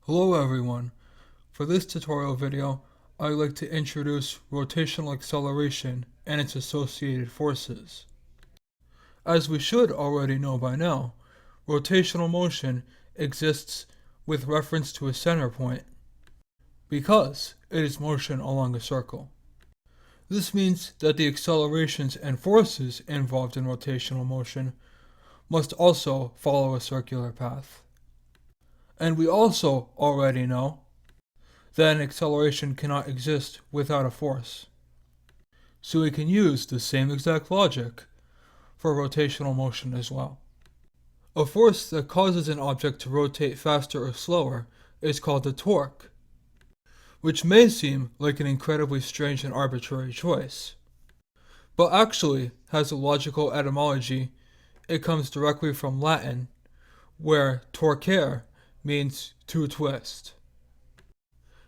Hello everyone. For this tutorial video, I'd like to introduce rotational acceleration and its associated forces. As we should already know by now, rotational motion exists with reference to a center point because it is motion along a circle. This means that the accelerations and forces involved in rotational motion must also follow a circular path. And we also already know that an acceleration cannot exist without a force. So we can use the same exact logic for rotational motion as well. A force that causes an object to rotate faster or slower is called a torque, which may seem like an incredibly strange and arbitrary choice, but actually has a logical etymology. It comes directly from Latin, where torquere means to twist.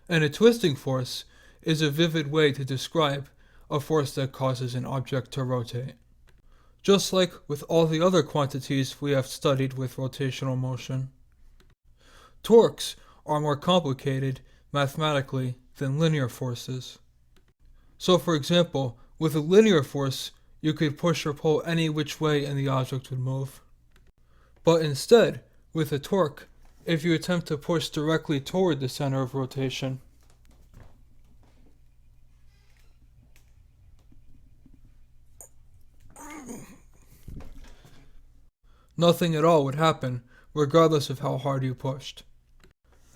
And a twisting force is a vivid way to describe a force that causes an object to rotate. Just like with all the other quantities we have studied with rotational motion. Torques are more complicated mathematically than linear forces. So for example, with a linear force, you could push or pull any which way and the object would move. But instead, with a torque, if you attempt to push directly toward the center of rotation, nothing at all would happen, regardless of how hard you pushed.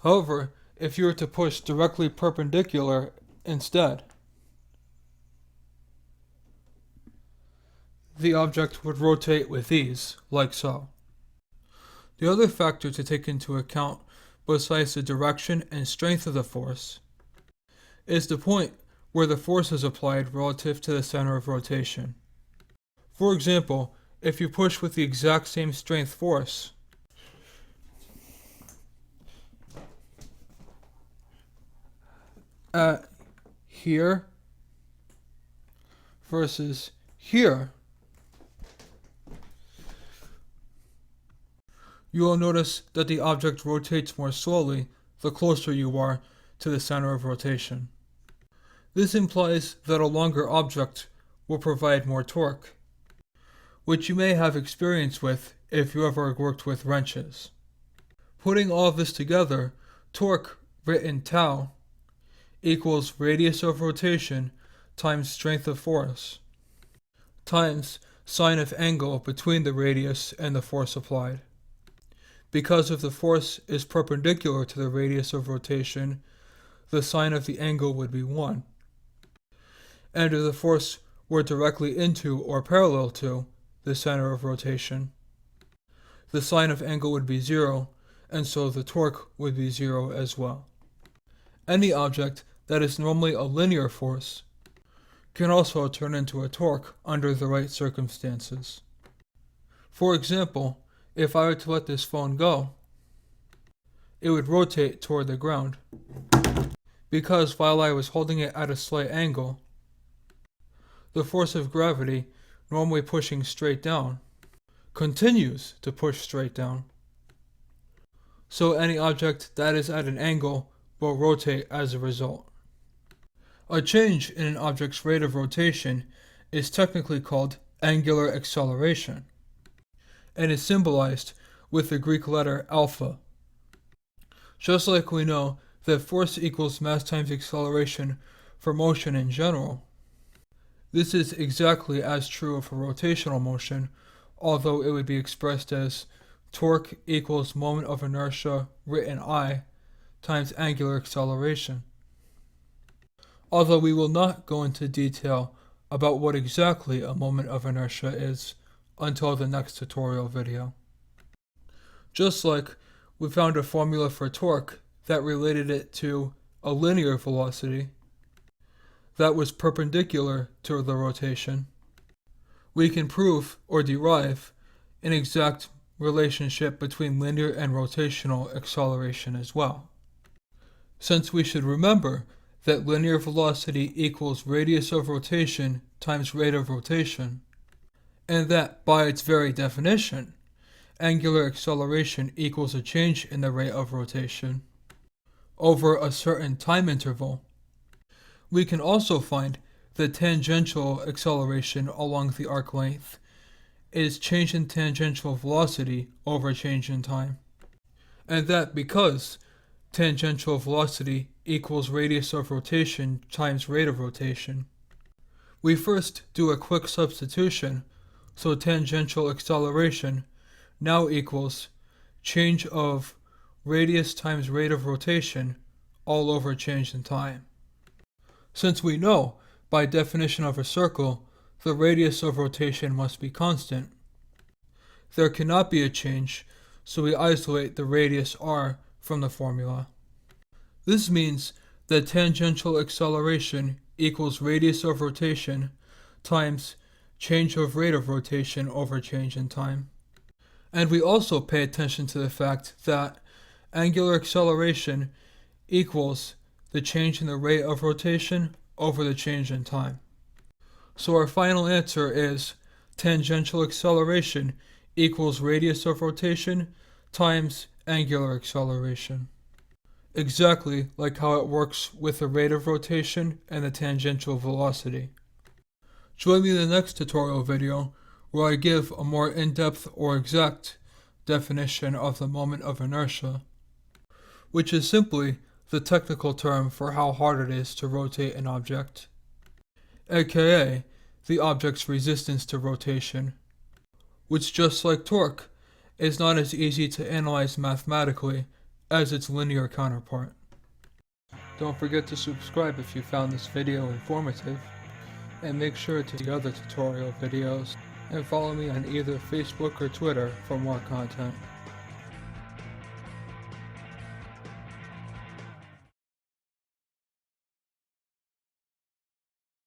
However, if you were to push directly perpendicular instead, the object would rotate with ease, like so. The other factor to take into account, besides the direction and strength of the force, is the point where the force is applied relative to the center of rotation. For example, if you push with the exact same strength force, at here versus here, you will notice that the object rotates more slowly the closer you are to the center of rotation. This implies that a longer object will provide more torque, which you may have experience with if you ever worked with wrenches. Putting all of this together, torque, written tau, equals radius of rotation times strength of force, times sine of angle between the radius and the force applied. Because if the force is perpendicular to the radius of rotation, the sine of the angle would be 1. And if the force were directly into or parallel to the center of rotation, the sine of angle would be 0, and so the torque would be 0 as well. Any object that is normally a linear force can also turn into a torque under the right circumstances. For example, if I were to let this phone go, it would rotate toward the ground, because while I was holding it at a slight angle, the force of gravity, normally pushing straight down, continues to push straight down. So any object that is at an angle will rotate as a result. A change in an object's rate of rotation is technically called angular acceleration, and is symbolized with the Greek letter alpha. Just like we know that force equals mass times acceleration for motion in general, this is exactly as true for rotational motion, although it would be expressed as torque equals moment of inertia, written I, times angular acceleration. Although we will not go into detail about what exactly a moment of inertia is until the next tutorial video. Just like we found a formula for torque that related it to a linear velocity that was perpendicular to the rotation, we can prove or derive an exact relationship between linear and rotational acceleration as well. Since we should remember that linear velocity equals radius of rotation times rate of rotation, and that, by its very definition, angular acceleration equals a change in the rate of rotation, over a certain time interval. We can also find that tangential acceleration along the arc length is change in tangential velocity over change in time. And that because tangential velocity equals radius of rotation times rate of rotation. We first do a quick substitution, so tangential acceleration now equals change of radius times rate of rotation all over change in time. Since we know, by definition of a circle, the radius of rotation must be constant, there cannot be a change, so we isolate the radius r from the formula. This means that tangential acceleration equals radius of rotation times change of rate of rotation over change in time. And we also pay attention to the fact that angular acceleration equals the change in the rate of rotation over the change in time. So our final answer is tangential acceleration equals radius of rotation times angular acceleration. Exactly like how it works with the rate of rotation and the tangential velocity. Join me in the next tutorial video where I give a more in-depth or exact definition of the moment of inertia, which is simply the technical term for how hard it is to rotate an object, aka the object's resistance to rotation, which, just like torque, is not as easy to analyze mathematically as its linear counterpart. Don't forget to subscribe if you found this video informative, and make sure to see other tutorial videos, and follow me on either Facebook or Twitter for more content.